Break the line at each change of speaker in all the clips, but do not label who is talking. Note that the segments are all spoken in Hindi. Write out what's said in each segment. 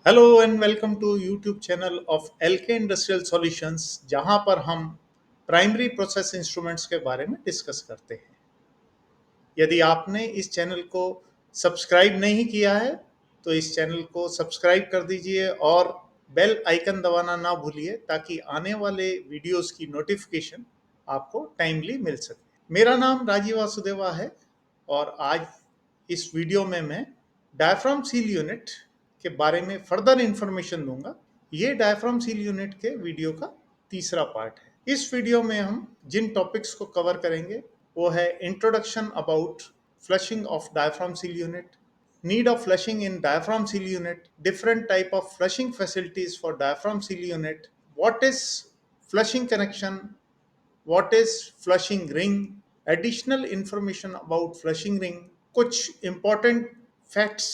Hello and welcome to YouTube channel of LK industrial solutions, जहां पर हम प्राइमरी प्रोसेस इंस्ट्रूमेंट्स के बारे में डिस्कस करते हैं। यदि आपने इस चैनल को सब्सक्राइब नहीं किया है तो इस चैनल को सब्सक्राइब कर दीजिए और बेल आइकन दबाना ना भूलिए ताकि आने वाले वीडियोस की नोटिफिकेशन आपको टाइमली मिल सके। मेरा नाम राजीव वासुदेवा है और आज इस वीडियो में मैं डायफ्राम सील यूनिट के बारे में फर्दर इंफॉर्मेशन दूंगा। ये डायफ्राम सील यूनिट के वीडियो का तीसरा पार्ट है। इस वीडियो में हम जिन टॉपिक्स को कवर करेंगे वो है introduction about flushing of diaphragm seal unit, need of flushing in diaphragm seal unit, different type of flushing facilities for diaphragm seal unit, what is flushing connection, what is flushing ring, additional information about flushing ring, कुछ important facts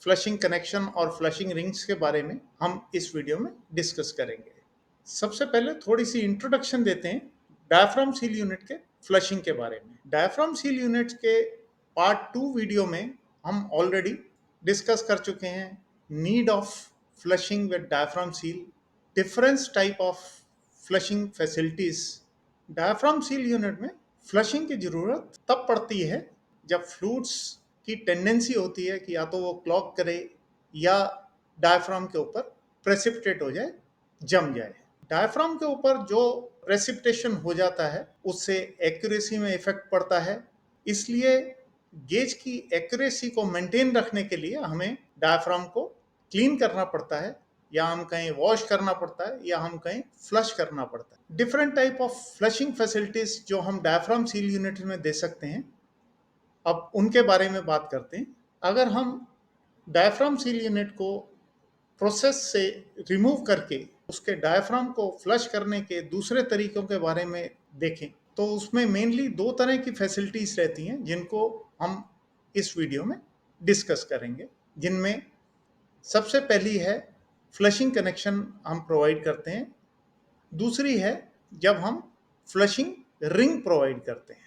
फ्लशिंग कनेक्शन और फ्लशिंग रिंग्स के बारे में हम इस वीडियो में डिस्कस करेंगे। सबसे पहले थोड़ी सी इंट्रोडक्शन देते हैं डायफ्राम सील यूनिट के फ्लशिंग के बारे में। डायफ्राम सील यूनिट के पार्ट 2 वीडियो में हम ऑलरेडी डिस्कस कर चुके हैं need of flushing with diaphragm seal, difference type of flushing facilities. Diaphragm seal unit में फ्लशिंग की जरूरत तब पड़ती है जब फ्लूइड्स की टेंडेंसी होती है कि या तो वो क्लॉग करे या डायफ्राम के ऊपर प्रेसिपिटेट हो जाए, जम जाए। डायफ्राम के ऊपर जो प्रेसिपिटेशन हो जाता है उससे एक्यूरेसी में इफेक्ट पड़ता है, इसलिए गेज की एक्यूरेसी को मेंटेन रखने के लिए हमें डायफ्राम को क्लीन करना पड़ता है, या हम कहीं वॉश करना पड़ता है या हम कहीं फ्लश करना पड़ता है। Different type of flushing facilities जो हम डायफ्राम सील यूनिट में दे सकते हैं, अब उनके बारे में बात करते हैं। अगर हम डायफ्राम सील यूनिट को प्रोसेस से रिमूव करके उसके डायफ्राम को फ्लश करने के दूसरे तरीकों के बारे में देखें तो उसमें मेनली दो तरह की फैसिलिटीज रहती हैं जिनको हम इस वीडियो में डिस्कस करेंगे, जिनमें सबसे पहली है फ्लशिंग कनेक्शन हम प्रोवाइड करते हैं, दूसरी है जब हम फ्लशिंग रिंग प्रोवाइड करते हैं।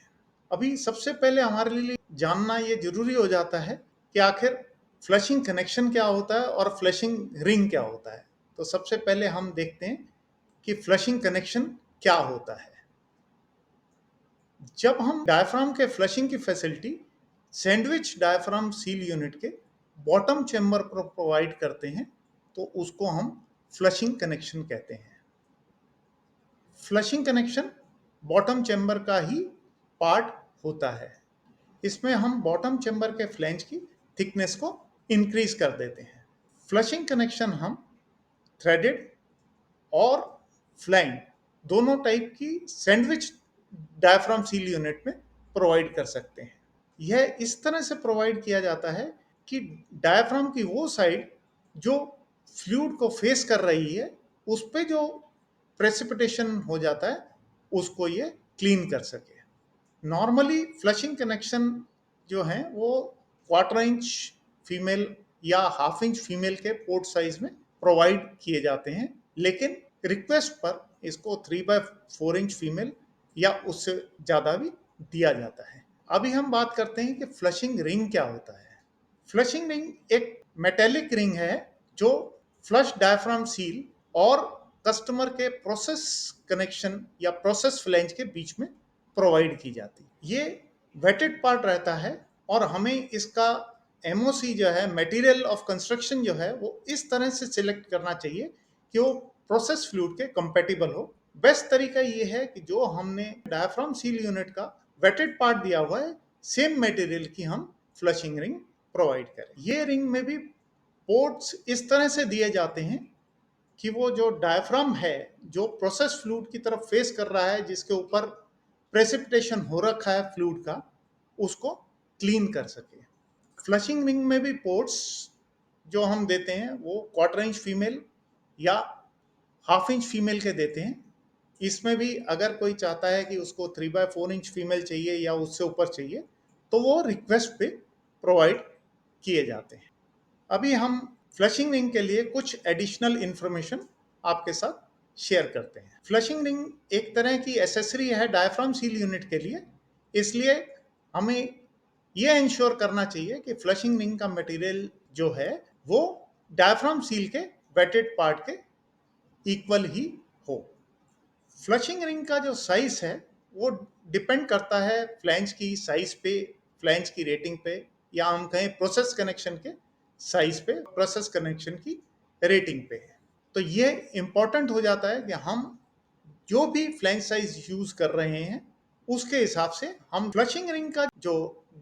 अभी सबसे पहले हमारे लिए जानना ये जरूरी हो जाता है कि आखिर फ्लशिंग कनेक्शन क्या होता है और फ्लशिंग रिंग क्या होता है। तो सबसे पहले हम देखते हैं कि फ्लशिंग कनेक्शन क्या होता है। जब हम डायफ्राम के फ्लशिंग की facility sandwich diaphragm seal unit के बॉटम चेंबर पर प्रोवाइड करते हैं तो उसको हम फ्लशिंग कनेक्शन कहते हैं। फ्लशिंग कनेक्शन बॉटम चेंबर का ही पार्ट होता है। इसमें हम बॉटम चेंबर के फ्लैंज की थिकनेस को इंक्रीज कर देते हैं। फ्लशिंग कनेक्शन हम थ्रेडेड और फ्लैंग दोनों टाइप की सैंडविच डायफ्राम सील यूनिट में प्रोवाइड कर सकते हैं। यह इस तरह से प्रोवाइड किया जाता है कि डायफ्राम की वो साइड जो फ्लूइड को फेस कर रही है उस पे जो प्रेसिपिटेशन हो जाता है उसको ये क्लीन कर सके। नॉर्मली फ्लशिंग कनेक्शन जो हैं वो 1/4 इंच फीमेल या 1/2 इंच फीमेल के पोर्ट साइज में प्रोवाइड किए जाते हैं, लेकिन रिक्वेस्ट पर इसको 3/4 इंच फीमेल या उससे ज़्यादा भी दिया जाता है। अभी हम बात करते हैं कि फ्लशिंग रिंग क्या होता है। फ्लशिंग रिंग एक मेटेलिक रिंग है जो फ्लश डायफ्राम सील और कस्टमर के प्रोसेस कनेक्शन या प्रोसेस फ्लैंज के बीच में प्रोवाइड की जाती है। ये वेटेड पार्ट रहता है और हमें इसका एमओसी जो है, मटेरियल ऑफ कंस्ट्रक्शन जो है, वो इस तरह से सिलेक्ट करना चाहिए कि वो प्रोसेस फ्लूइड के कंपेटिबल हो। बेस्ट तरीका ये है कि जो हमने डायफ्राम सील यूनिट का वेटेड पार्ट दिया हुआ है सेम मटेरियल की हम फ्लशिंग रिंग प्रोवाइड करें। ये रिंग में भी पोर्ट्स इस तरह से दिए जाते हैं कि वो जो डायफ्राम है जो प्रोसेस फ्लूइड की तरफ फेस कर रहा है, जिसके ऊपर प्रेसिपिटेशन हो रखा है फ्लूइड का, उसको क्लीन कर सके। फ्लशिंग रिंग में भी पोर्ट्स जो हम देते हैं वो 1/4 इंच फीमेल या 1/2 इंच फीमेल के देते हैं। इसमें भी अगर कोई चाहता है कि उसको 3/4 इंच फीमेल चाहिए या उससे ऊपर चाहिए तो वो रिक्वेस्ट पे प्रोवाइड किए जाते हैं। अभी हम फ्लशिंग रिंग के लिए कुछ एडिशनल इंफॉर्मेशन आपके साथ शेयर करते हैं। फ्लशिंग रिंग एक तरह की एसेसरी है डायफ्राम सील यूनिट के लिए, इसलिए हमें यह इंश्योर करना चाहिए कि फ्लशिंग रिंग का मटेरियल जो है वो डायफ्राम सील के वेटेड पार्ट के इक्वल ही हो। फ्लशिंग रिंग का जो साइज है वो डिपेंड करता है फ्लैंज की साइज पे, फ्लैंज की रेटिंग पे, या हम कहें प्रोसेस कनेक्शन के साइज पे, प्रोसेस कनेक्शन की रेटिंग पे। तो ये इंपॉर्टेंट हो जाता है कि हम जो भी फ्लैंज साइज यूज कर रहे हैं उसके हिसाब से हम फ्लशिंग रिंग का जो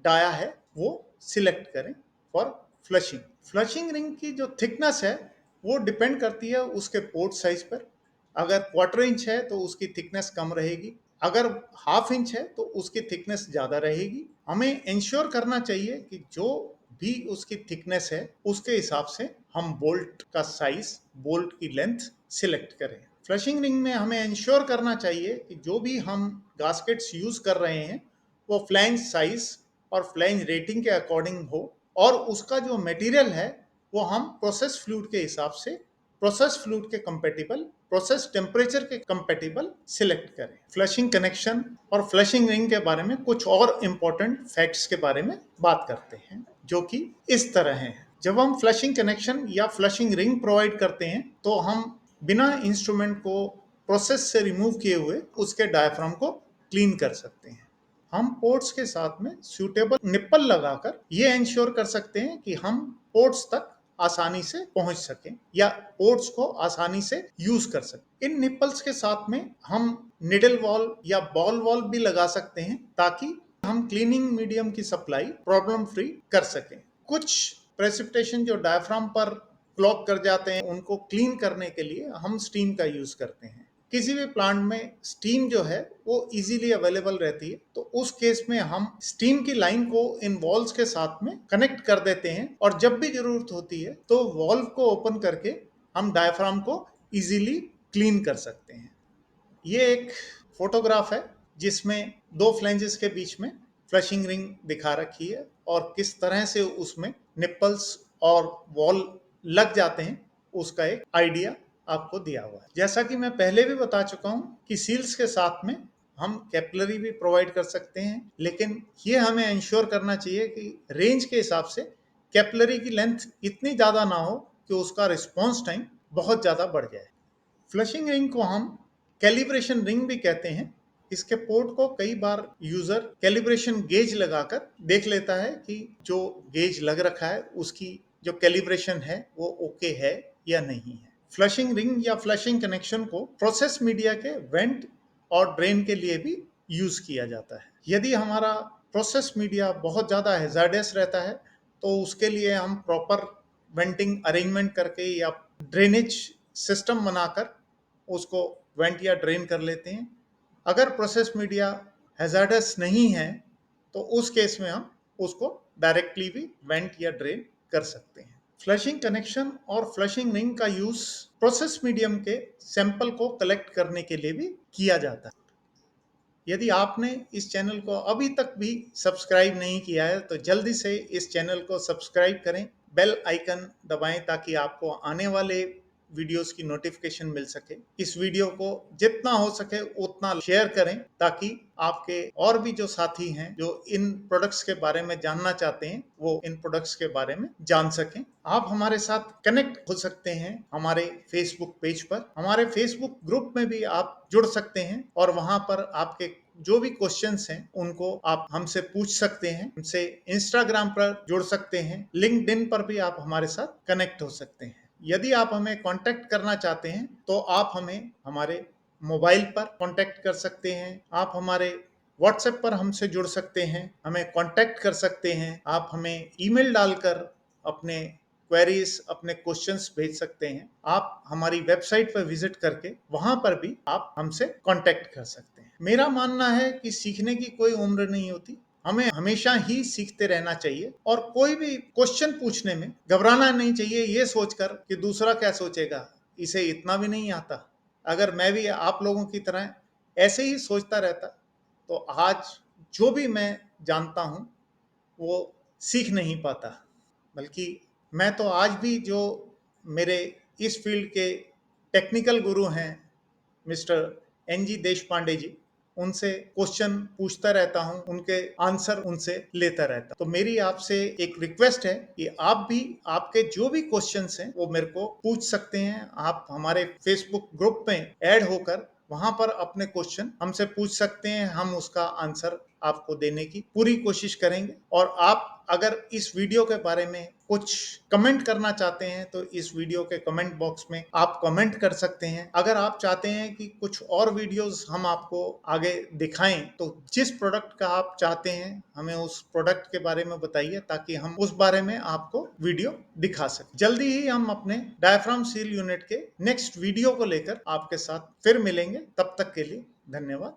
डाया है वो सिलेक्ट करें फॉर फ्लशिंग। फ्लशिंग रिंग की जो थिकनेस है वो डिपेंड करती है उसके पोर्ट साइज पर। अगर क्वार्टर इंच है तो उसकी थिकनेस कम रहेगी, अगर हाफ इंच है तो उसकी थिकनेस ज़्यादा रहेगी। हमें इंश्योर करना चाहिए कि जो भी उसकी थिकनेस है उसके हिसाब से हम बोल्ट का साइज, बोल्ट की लेंथ सिलेक्ट करें। फ्लशिंग रिंग में हमें इंश्योर करना चाहिए कि जो भी हम गास्केट्स यूज कर रहे हैं वो फ्लैंज साइज और फ्लैंज रेटिंग के अकॉर्डिंग हो, और उसका जो मटेरियल है वो हम प्रोसेस फ्लूइड के हिसाब से, प्रोसेस फ्लूइड के कंपेटिबल, प्रोसेस टेम्परेचर के कंपेटिबल सिलेक्ट करें। फ्लशिंग कनेक्शन और फ्लशिंग रिंग के बारे में कुछ और इंपॉर्टेंट फैक्ट्स के बारे में बात करते हैं, जो कि इस तरह हैं। जब हम फ्लशिंग कनेक्शन या फ्लशिंग रिंग प्रोवाइड करते हैं तो हम बिना इंस्ट्रूमेंट को प्रोसेस से रिमूव किए हुए उसके डायफ्राम को क्लीन कर सकते हैं। हम पोर्ट्स के साथ में सूटेबल निप्पल लगाकर ये इंश्योर कर सकते हैं कि हम पोर्ट्स तक आसानी से पहुंच सकें या पोर्ट्स को आसानी से यूज कर सकें। इन निप्पल्स के साथ में हम निडल वॉल्व या बॉल वॉल्व भी लगा सकते हैं ताकि हम क्लीनिंग मीडियम की सप्लाई प्रॉब्लम फ्री कर सकें। कुछ प्रेसिपिटेशन जो डायफ्राम पर क्लॉग कर जाते हैं उनको क्लीन करने के लिए हम स्टीम का यूज करते हैं। किसी भी प्लांट में स्टीम जो है वो इजीली अवेलेबल रहती है, तो उस केस में हम स्टीम की लाइन को इन वॉल्व्स के साथ में कनेक्ट कर देते हैं, और जब भी जरूरत होती है तो वॉल्व को ओपन करके हम डायफ्राम को इजीली क्लीन कर सकते हैं। ये एक फोटोग्राफ है जिसमें दो फ्लैंजेस के बीच में फ्लशिंग रिंग दिखा रखी है और किस तरह से उसमें निप्पल्स और वॉल लग जाते हैं उसका एक आइडिया आपको दिया हुआ है। जैसा कि मैं पहले भी बता चुका हूं कि सील्स के साथ में हम कैपिलरी भी प्रोवाइड कर सकते हैं, लेकिन ये हमें इंश्योर करना चाहिए कि रेंज के हिसाब से कैपिलरी की लेंथ इतनी ज़्यादा ना हो कि उसका रिस्पॉन्स टाइम बहुत ज़्यादा बढ़ जाए। फ्लशिंग रिंग को हम कैलिब्रेशन रिंग भी कहते हैं। इसके पोर्ट को कई बार यूजर कैलिब्रेशन गेज लगाकर देख लेता है कि जो गेज लग रखा है उसकी जो कैलिब्रेशन है वो ओके है या नहीं है। फ्लशिंग रिंग या फ्लशिंग कनेक्शन को प्रोसेस मीडिया के वेंट और ड्रेन के लिए भी यूज किया जाता है। यदि हमारा प्रोसेस मीडिया बहुत ज़्यादा हैजार्डस रहता है तो उसके लिए हम प्रॉपर वेंटिंग अरेंजमेंट करके या ड्रेनेज सिस्टम बनाकर उसको वेंट या ड्रेन कर लेते हैं। अगर प्रोसेस मीडिया हैजार्डस नहीं है तो उस केस में हम उसको डायरेक्टली भी वेंट या ड्रेन कर सकते हैं। फ्लशिंग कनेक्शन और फ्लशिंग रिंग का यूज प्रोसेस मीडियम के सैंपल को कलेक्ट करने के लिए भी किया जाता है। यदि आपने इस चैनल को अभी तक भी सब्सक्राइब नहीं किया है तो जल्दी से इस चैनल को सब्सक्राइब करें, बेल आइकन दबाएं ताकि आपको आने वाले वीडियोस की नोटिफिकेशन मिल सके। इस वीडियो को जितना हो सके उतना शेयर करें ताकि आपके और भी जो साथी हैं जो इन प्रोडक्ट्स के बारे में जानना चाहते हैं वो इन प्रोडक्ट्स के बारे में जान सकें। आप हमारे साथ कनेक्ट हो सकते हैं हमारे फेसबुक पेज पर। हमारे फेसबुक ग्रुप में भी आप जुड़ सकते हैं और वहां पर आपके जो भी क्वेश्चंस हैं उनको आप हमसे पूछ सकते हैं। हमसे इंस्टाग्राम पर जुड़ सकते हैं, लिंक्डइन पर भी आप हमारे साथ कनेक्ट हो सकते हैं। यदि आप हमें कांटेक्ट करना चाहते हैं तो आप हमें हमारे मोबाइल पर कांटेक्ट कर सकते हैं, आप हमारे व्हाट्सएप पर हमसे जुड़ सकते हैं, हमें कांटेक्ट कर सकते हैं, आप हमें ईमेल डालकर अपने क्वेरीज, अपने क्वेश्चंस भेज सकते हैं। आप हमारी वेबसाइट पर विजिट करके वहां पर भी आप हमसे कांटेक्ट कर सकते हैं। मेरा मानना है कि सीखने की कोई उम्र नहीं होती, हमें हमेशा ही सीखते रहना चाहिए और कोई भी क्वेश्चन पूछने में घबराना नहीं चाहिए ये सोचकर कि दूसरा क्या सोचेगा, इसे इतना भी नहीं आता। अगर मैं भी आप लोगों की तरह ऐसे ही सोचता रहता तो आज जो भी मैं जानता हूं वो सीख नहीं पाता। बल्कि मैं तो आज भी जो मेरे इस फील्ड के टेक्निकल गुरु हैं मिस्टर एन जी देश पांडे जी, उनसे क्वेश्चन पूछता रहता हूं, उनके आंसर उनसे लेता रहता हूं। तो मेरी आपसे एक रिक्वेस्ट है कि आप भी आपके जो भी क्वेश्चंस हैं वो मेरे को पूछ सकते हैं। आप हमारे फेसबुक ग्रुप में ऐड होकर वहां पर अपने क्वेश्चन हमसे पूछ सकते हैं। हम उसका आंसर आपको देने की पूरी कोशिश करेंगे। और आप अगर इस वीडियो के बारे में कुछ कमेंट करना चाहते हैं तो इस वीडियो के कमेंट बॉक्स में आप कमेंट कर सकते हैं। अगर आप चाहते हैं कि कुछ और वीडियोस हम आपको आगे दिखाएं तो जिस प्रोडक्ट का आप चाहते हैं हमें उस प्रोडक्ट के बारे में बताइए ताकि हम उस बारे में आपको वीडियो दिखा सकें। जल्दी ही हम अपने डायफ्राम सील यूनिट के नेक्स्ट वीडियो को लेकर आपके साथ फिर मिलेंगे। तब तक के लिए धन्यवाद।